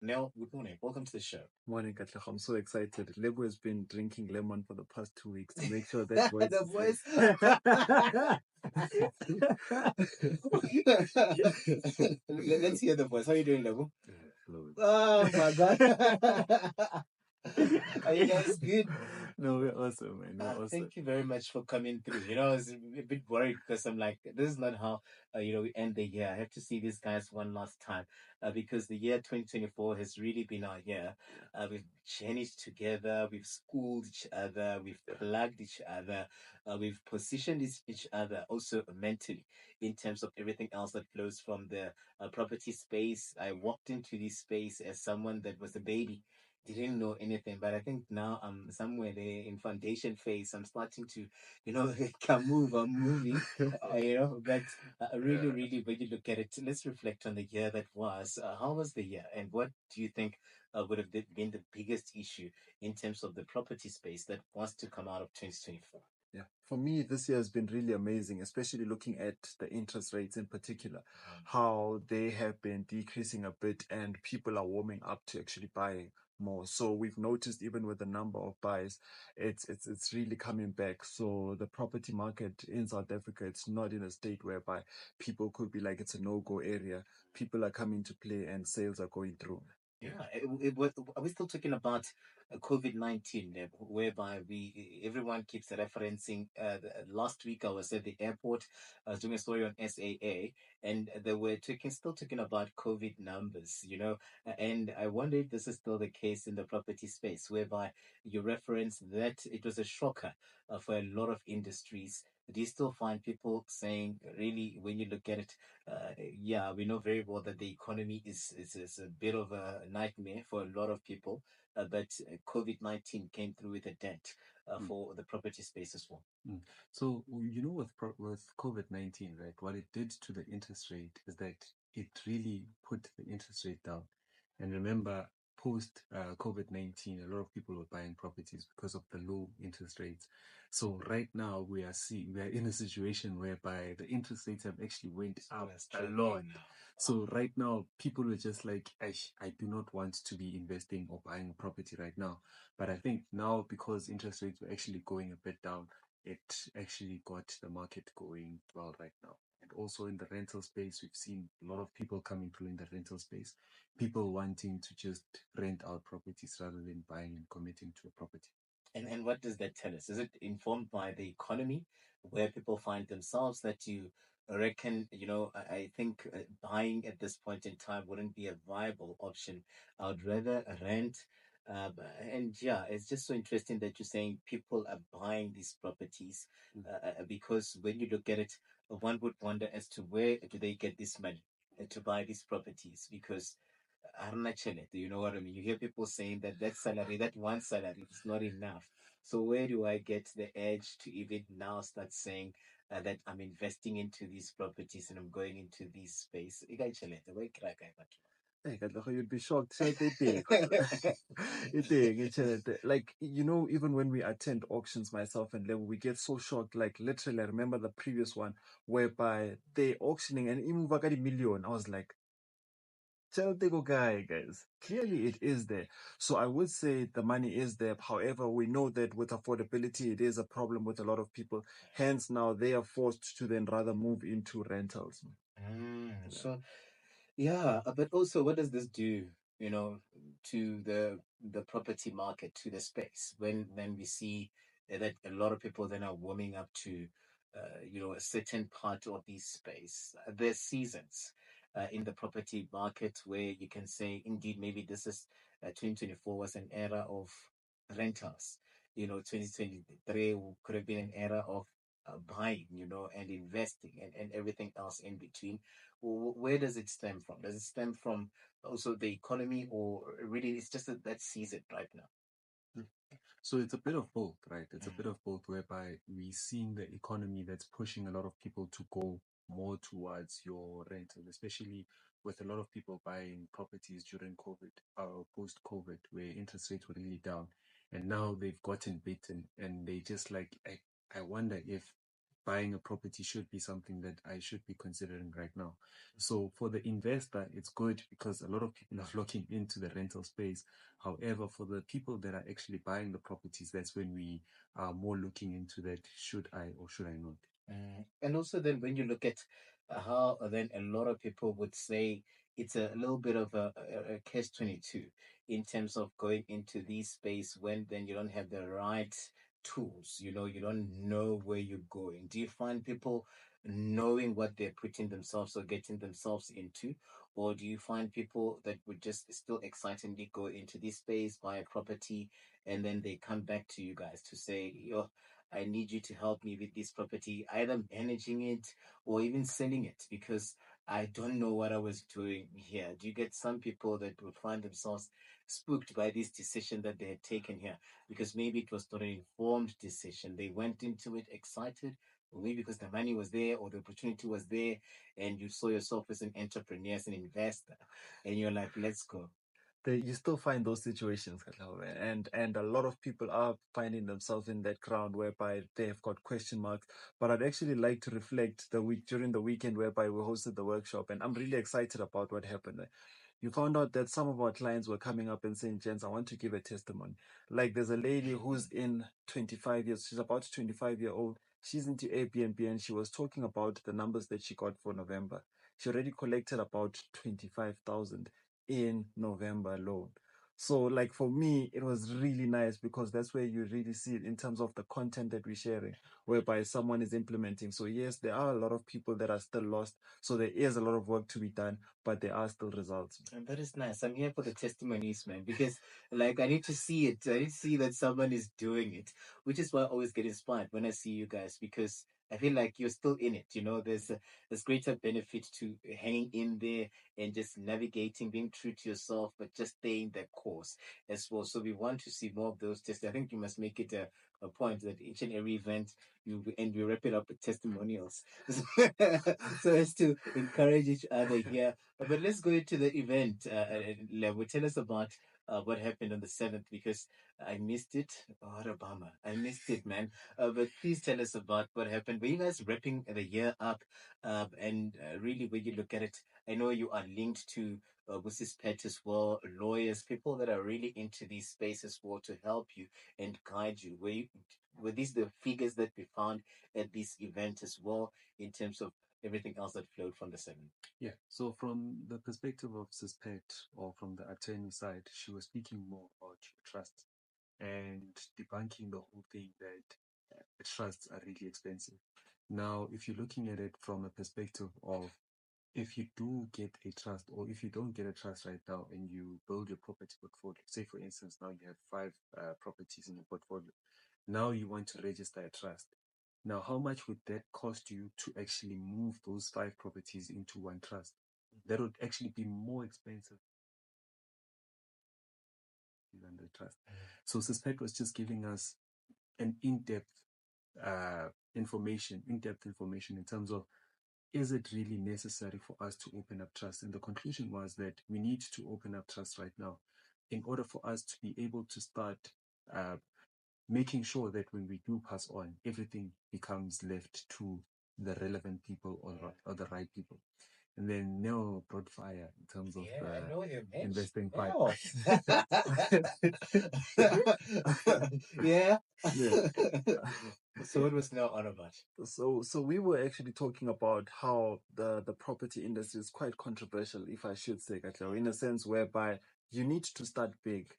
Nell, good morning. Welcome to the show. Morning, Katlego. I'm so excited. Lebo has been drinking lemon for the past 2 weeks to make sure that voice. The voice. Let's hear the voice. How are you doing, Level? Hello. Oh my God. Are you guys good? No, we're awesome, man. We're awesome. Thank you very much for coming through. I was a bit worried because I'm like, this is not how we end the year. I have to see these guys one last time because the year 2024 has really been our year. We've journeyed together, we've schooled each other, we've plugged each other, we've positioned each other also mentally in terms of everything else that flows from the property space. I walked into this space as someone that was a baby, didn't know anything, but I think now I'm somewhere there in foundation phase. I'm starting to, can move. I'm moving, but really, really, when you look at it, let's reflect on the year that was. How was the year, and what do you think would have been the biggest issue in terms of the property space that wants to come out of 2024? Yeah, for me, this year has been really amazing, especially looking at the interest rates in particular, how they have been decreasing a bit and people are warming up to actually buy more. So we've noticed even with the number of buys, it's really coming back. So the property market in South Africa, it's not in a state whereby people could be like it's a no-go area. People are coming to play and sales are going through. Yeah, are we still talking about COVID-19, whereby everyone keeps referencing? Last week I was at the airport. I was doing a story on SAA, and they were still talking about COVID numbers. And I wonder if this is still the case in the property space, whereby you reference that it was a shocker for a lot of industries. Do you still find people saying, really, when you look at it, yeah, we know very well that the economy is a bit of a nightmare for a lot of people, but COVID-19 came through with a dent for the property space as well. So, with COVID-19, right, what it did to the interest rate is that it really put the interest rate down. And remember, post COVID-19, a lot of people were buying properties because of the low interest rates. So right now we are in a situation whereby the interest rates have actually went up a lot. So right now people are just like, I do not want to be investing or buying a property right now. But I think now, because interest rates were actually going a bit down, it actually got the market going well right now. And also in the rental space, we've seen a lot of people coming through in the rental space, people wanting to just rent out properties rather than buying and committing to a property. And what does that tell us? Is it informed by the economy, where people find themselves, that you reckon, I think buying at this point in time wouldn't be a viable option. I would rather rent. And yeah, it's just so interesting that you're saying people are buying these properties because when you look at it, one would wonder as to where do they get this money to buy these properties, because Arna Chenet, you know what I mean? You hear people saying that salary, that one salary is not enough. So where do I get the edge to even now start saying that I'm investing into these properties and I'm going into this space? Ikaw, Chenet, where can I get that? Hey, Katlego, you'd be shocked. Like, even when we attend auctions, myself and Level, we get so shocked. Like, literally, I remember the previous one whereby they auctioning and imuvakadi million. I was like, tell the guy, guys. Clearly, it is there. So I would say the money is there. However, we know that with affordability, it is a problem with a lot of people. Hence, now they are forced to then rather move into rentals. So yeah, but also what does this do, to the property market, to the space, when then we see that a lot of people then are warming up to a certain part of this space. There's seasons in the property market where you can say, indeed, maybe this is 2024 was an era of rentals. 2023 could have been an era of buying, and investing, and everything else in between. Where does it stem from? Does it stem from also the economy, or really it's just that season right now? So it's a bit of both, right? It's a bit of both, whereby we're seeing the economy that's pushing a lot of people to go more towards your rental, especially with a lot of people buying properties during COVID or post-COVID, where interest rates were really down. And now they've gotten bitten and they just like, I wonder if buying a property should be something that I should be considering right now. So for the investor, it's good because a lot of people are flocking into the rental space. However, for the people that are actually buying the properties, that's when we are more looking into that. Should I or should I not? And also, then when you look at how then a lot of people would say it's a little bit of a catch 22 in terms of going into these space when then you don't have the right tools, you don't know where you're going. Do you find people knowing what they're putting themselves or getting themselves into? Or do you find people that would just still excitedly go into this space, buy a property, and then they come back to you guys to say, yo, I need you to help me with this property, either managing it or even selling it, because I don't know what I was doing here. Do you get some people that would find themselves spooked by this decision that they had taken here? Because maybe it was not an informed decision. They went into it excited, or maybe because the money was there or the opportunity was there, and you saw yourself as an entrepreneur, as an investor, and you're like, let's go. You still find those situations, Katlawe, and a lot of people are finding themselves in that ground whereby they have got question marks. But I'd actually like to reflect the week during the weekend whereby we hosted the workshop, and I'm really excited about what happened. You found out that some of our clients were coming up and saying, Jens, I want to give a testimony. Like there's a lady who's in 25 years, she's about 25-year-old. She's into Airbnb and she was talking about the numbers that she got for November. She already collected about 25,000 in November alone. So, like for me, it was really nice because that's where you really see it in terms of the content that we're sharing, whereby someone is implementing. So, yes, there are a lot of people that are still lost. So, there is a lot of work to be done, but there are still results. And that is nice. I'm here for the testimonies, man, because like I need to see it. I need to see that someone is doing it, which is why I always get inspired when I see you guys, because I feel like you're still in it. There's greater benefit to hanging in there and just navigating, being true to yourself, but just staying the course as well. So we want to see more of those tests. I think you must make it a point that each and every event we wrap it up with testimonials, so as to encourage each other here. But let's go into the event. Level, tell us about what happened on the 7th, because I missed it. Oh, what a bummer. I missed it, man. But please tell us about what happened. Were you guys wrapping the year up? And really, when you look at it, I know you are linked to Mrs. Pet as well, lawyers, people that are really into these spaces for to help you and guide you. Were these the figures that we found at this event as well, in terms of everything else that flowed from the 7th? Yeah. So from the perspective of suspect or from the attorney side, she was speaking more about trust and debunking the whole thing that trusts are really expensive. Now, if you're looking at it from a perspective of if you do get a trust or if you don't get a trust right now and you build your property portfolio, say for instance, now you have five properties in your portfolio, now you want to register a trust. Now, how much would that cost you to actually move those five properties into one trust? That would actually be more expensive than the trust. So Suspect was just giving us an in-depth information in terms of is it really necessary for us to open up trust? And the conclusion was that we need to open up trust right now in order for us to be able to start uh, making sure that when we do pass on, everything becomes left to the relevant people or the right people. And then Neo brought fire in terms of Yeah, I know you mentioned investing fire. now. Yeah. Yeah. So what was now on about? So we were actually talking about how the property industry is quite controversial, if I should say, Katla, in a sense whereby you need to start big.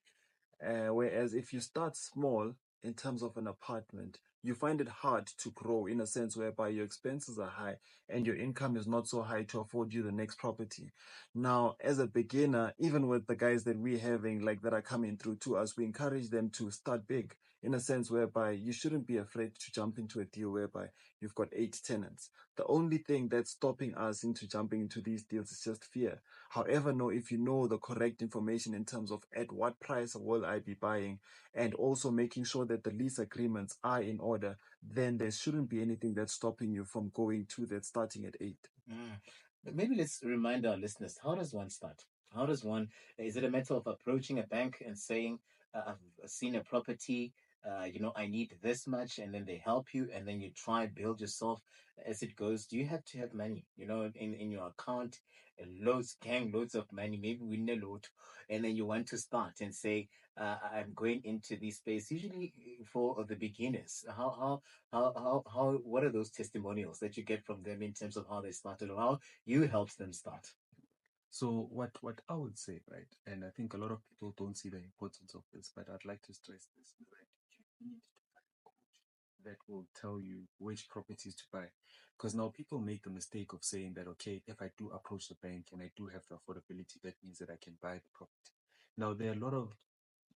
Whereas if you start small in terms of an apartment, you find it hard to grow in a sense whereby your expenses are high and your income is not so high to afford you the next property. Now, as a beginner, even with the guys that we're having, like that are coming through to us, we encourage them to start big in a sense whereby you shouldn't be afraid to jump into a deal whereby you've got 8 tenants. The only thing that's stopping us into jumping into these deals is just fear. However, no, if you know the correct information in terms of at what price will I be buying, and also making sure that the lease agreements are in order, then there shouldn't be anything that's stopping you from going to that starting at 8. Mm. But maybe let's remind our listeners, how does one start? Is it a matter of approaching a bank and saying, I've seen a property, I need this much, and then they help you, and then you try build yourself as it goes. Do you have to have money, in your account, loads of money, maybe win a lot, and then you want to start and say, I'm going into this space. Usually, for the beginners, what are those testimonials that you get from them in terms of how they started or how you helped them start? So what I would say, right, and I think a lot of people don't see the importance of this, but I'd like to stress this, right? You need to find a coach that will tell you which properties to buy. Because now people make the mistake of saying that, okay, if I do approach the bank and I do have the affordability, that means that I can buy the property. Now there are a lot of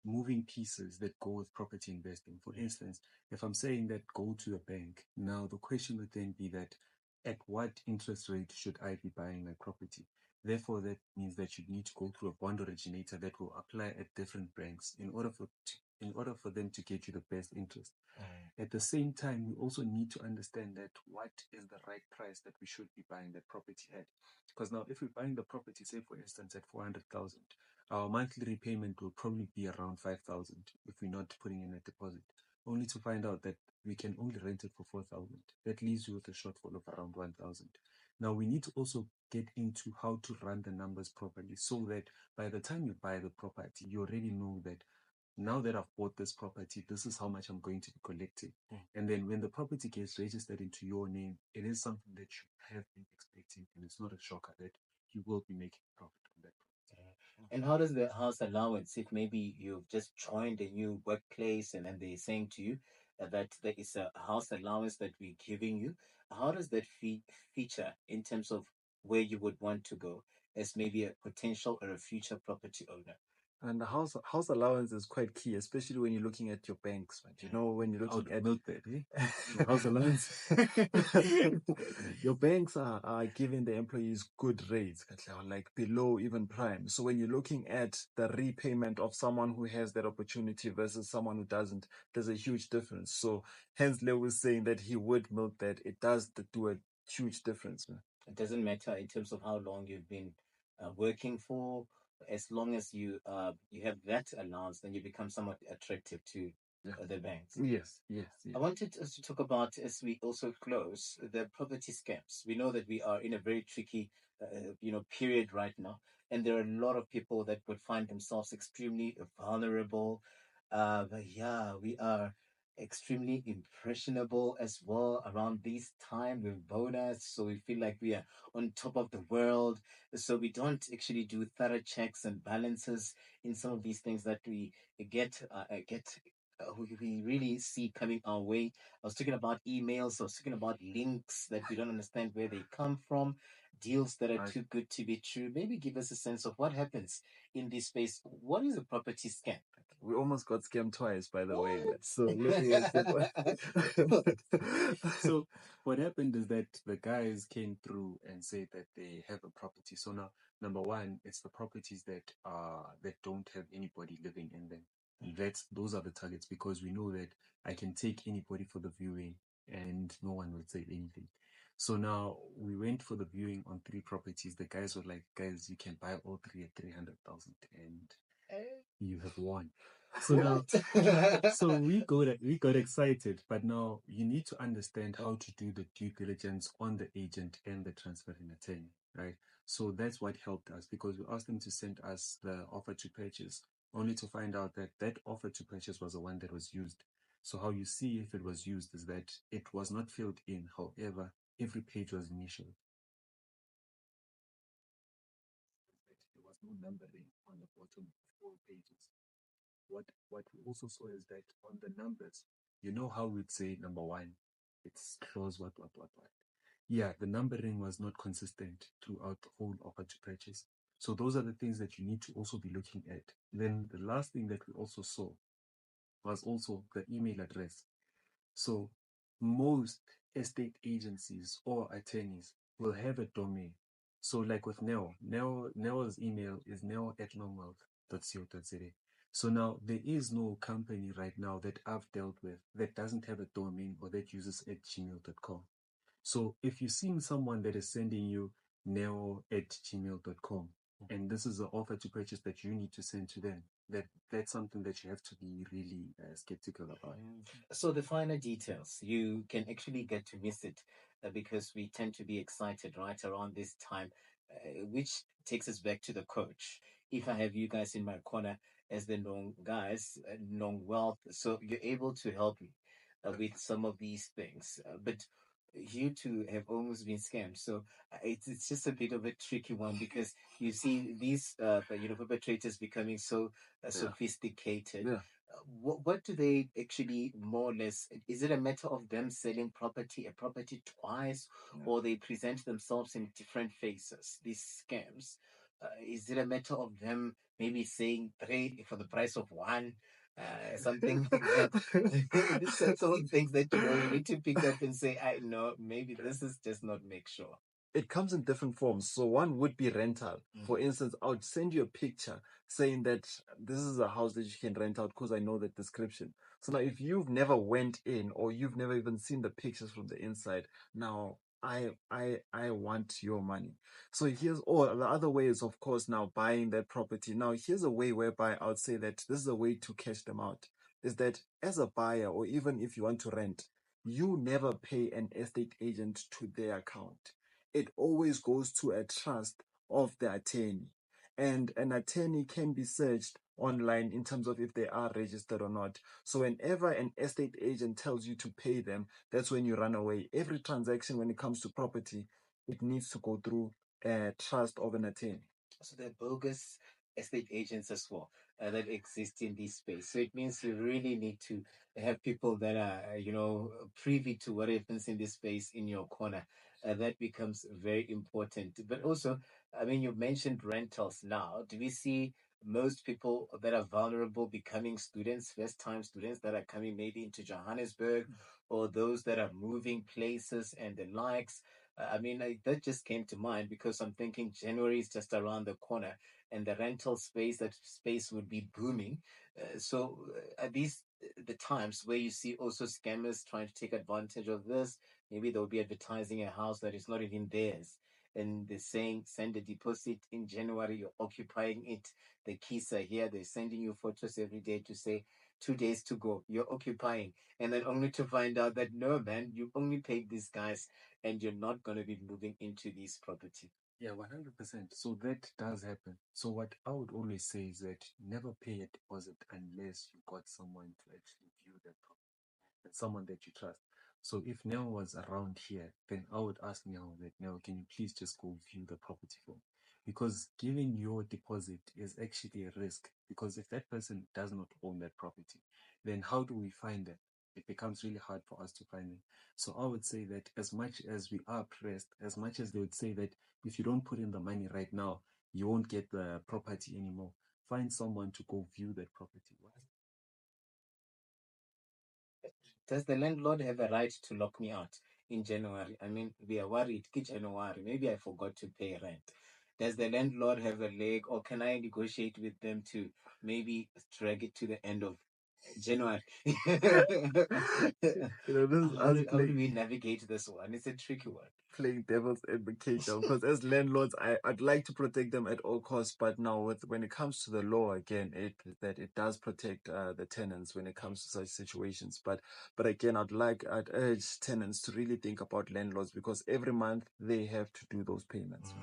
moving pieces that go with property investing. For instance, if I'm saying that go to a bank, now the question would then be that at what interest rate should I be buying my property? Therefore, that means that you need to go through a bond originator that will apply at different banks in order for them to get you the best interest. At the same time, we also need to understand that what is the right price that we should be buying that property at. Because now, if we're buying the property, say for instance, at 400,000, our monthly repayment will probably be around 5,000 if we're not putting in a deposit. Only to find out that we can only rent it for 4,000. That leaves you with a shortfall of around 1,000. Now we need to also get into how to run the numbers properly so that by the time you buy the property, you already know that now that I've bought this property, this is how much I'm going to be collecting. And then when the property gets registered into your name, it is something that you have been expecting, and it's not a shocker that you will be making profit on that property. And how does the house allowance, if maybe you've just joined a new workplace and then they're saying to you that there is a house allowance that we're giving you, how does that feature in terms of where you would want to go as maybe a potential or a future property owner? And the house allowance is quite key, especially when you're looking at your banks, right? When you're I looking would at milk that, The house allowance. your banks are giving the employees good rates, Katlego, like below even prime. So when you're looking at the repayment of someone who has that opportunity versus someone who doesn't, there's a huge difference. So hence Leo was saying that he would milk that. It does do a huge difference, man. It doesn't matter in terms of how long you've been working for, as long as you have that allowance, then you become somewhat attractive to Yeah. the banks. Yes, yes, I yes. wanted us to talk about, as we also close, the property scams. We know that we are in a very tricky, period right now, and there are a lot of people that would find themselves extremely vulnerable. But yeah, we are extremely impressionable as well around this time with bonus, so we feel like we are on top of the world. So we don't actually do thorough checks and balances in some of these things that we get we really see coming our way. I was talking about emails, I was talking about links that we don't understand where they come from, deals that are Right. too good to be true. Maybe give us a sense of what happens in this space. What is a property scam? We almost got scammed twice, by the way, man. What? So looking at the So what happened is that the guys came through and said that they have a property. So now, number one, it's the properties that don't have anybody living in them. Those are the targets because we know that I can take anybody for the viewing and no one will say anything. So now we went for the viewing on 3 properties. The guys were like, guys, you can buy all 3 at 300,000 and you have won. So now, so we got excited, but now you need to understand how to do the due diligence on the agent and the transferring attorney, right? So that's what helped us because we asked them to send us the offer to purchase, only to find out that that offer to purchase was the one that was used. So how you see if it was used is that it was not filled in. However, every page was initial. There was no numbering on the bottom of all pages. What we also saw is that on the numbers, you know how we'd say number one, it's close what. Yeah, the numbering was not consistent throughout the whole offer to purchase. So those are the things that you need to also be looking at. Then the last thing that we also saw was also the email address. So most estate agencies or attorneys will have a domain. So like with Neo's email is neo@longwealth.co.za. So now there is no company right now that I've dealt with that doesn't have a domain or that uses @gmail.com. So if you're seeing someone that is sending you neo@gmail.com, and this is an offer to purchase that you need to send to them. That's something that you have to be really skeptical about. So the finer details, you can actually get to miss it because we tend to be excited right around this time, which takes us back to the coach. If I have you guys in my corner as the known guys, known wealth, so you're able to help me with some of these things. But you two have almost been scammed. So it's just a bit of a tricky one because you see these perpetrators becoming so sophisticated. Yeah. What do they actually more or less? Is it a matter of them selling a property twice, Yeah. or they present themselves in different faces? These scams. Is it a matter of them maybe saying three for the price of one? Something like that. These are some of the things that you need to pick up and say, I know maybe this is just not make sure. It comes in different forms. So one would be rental. For instance, I would send you a picture saying that this is a house that you can rent out because I know the description. So now if you've never went in or you've never even seen the pictures from the inside, now I want your money. So here's or the other way is of course now buying that property. Now here's a way whereby I would say that this is a way to cash them out. Is that as a buyer or even if you want to rent, you never pay an estate agent to their account. It always goes to a trust of the attorney. And an attorney can be searched online in terms of if they are registered or not. So whenever an estate agent tells you to pay them, that's when you run away. Every transaction when it comes to property, it needs to go through a trust of an attorney. So they're bogus estate agents as well that exist in this space. So it means you really need to have people that are, privy to what happens in this space in your corner. That becomes very important. But also, I mean, you mentioned rentals now. Do we see most people that are vulnerable becoming students, first time students that are coming maybe into Johannesburg, or those that are moving places and the likes? I mean, that just came to mind because I'm thinking January is just around the corner, and the rental space, that space would be booming. Are these the times where you see also scammers trying to take advantage of this? Maybe they'll be advertising a house that is not even theirs, and they're saying send a deposit in January. You're occupying it. The keys are here. They're sending you photos every day to say 2 days to go. You're occupying, and then only to find out that no, man, you only paid these guys and you're not going to be moving into this property. Yeah, 100%. So that does happen. So what I would always say is that never pay a deposit unless you got someone to actually view that property and someone that you trust. So if Neo was around here, then I would ask Neo that, Neo, can you please just go view the property for me? Because giving your deposit is actually a risk. Because if that person does not own that property, then how do we find them? It becomes really hard for us to find them. So I would say that as much as we are pressed, as much as they would say that if you don't put in the money right now, you won't get the property anymore. Find someone to go view that property. Does the landlord have a right to lock me out in January? I mean, we are worried. January, maybe I forgot to pay rent. Does the landlord have a leg, or can I negotiate with them to maybe drag it to the end of January? This is us How do we navigate this one? It's a tricky one. playing devil's advocate now because as landlords I'd like to protect them at all costs, but now when it comes to the law again it does protect the tenants when it comes to such situations, but again I'd urge tenants to really think about landlords because every month they have to do those payments.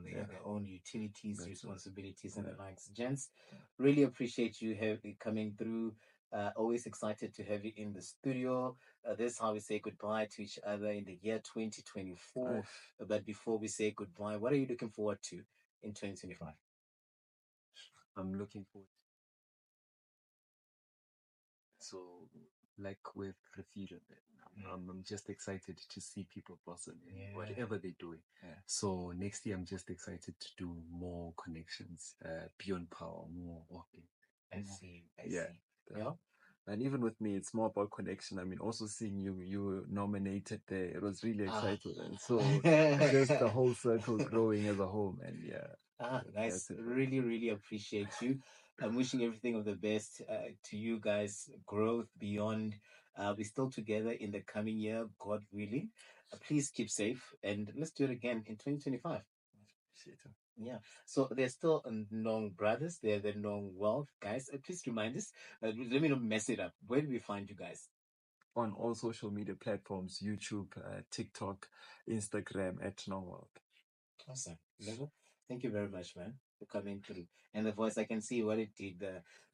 They have their own utilities, That's responsibilities, and the likes. Gents, really appreciate you coming through. Always excited to have you in the studio. This is how we say goodbye to each other in the year 2024. But before we say goodbye, what are you looking forward to in 2025? I'm looking forward. So, like with Refugee, I'm just excited to see people blossom in whatever they're doing. So next year, I'm just excited to do more connections, beyond power, more walking. I see. Yeah. And even with me, it's more about connection. I mean, also seeing you nominated there, it was really exciting. And so just the whole circle growing as a whole, man. Yeah. Nice. Really, really appreciate you. I'm wishing everything of the best to you guys. Growth beyond. We're still together in the coming year, God willing. Please keep safe and let's do it again in 2025. Appreciate it. Yeah. So they're still known brothers. They're the known wealth guys. Please remind us. Let me not mess it up. Where do we find you guys? On all social media platforms, YouTube, TikTok, Instagram at Norwalk. Awesome. Level. Thank you very much, man, for coming through. And the voice, I can see what it did.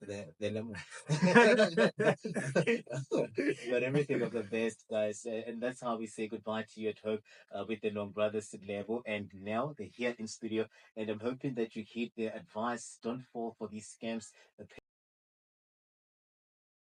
The lemon. But everything of the best, guys. And that's how we say goodbye to you at home with the Long Brothers level. And now they're here in studio. And I'm hoping that you heed their advice. Don't fall for these scams.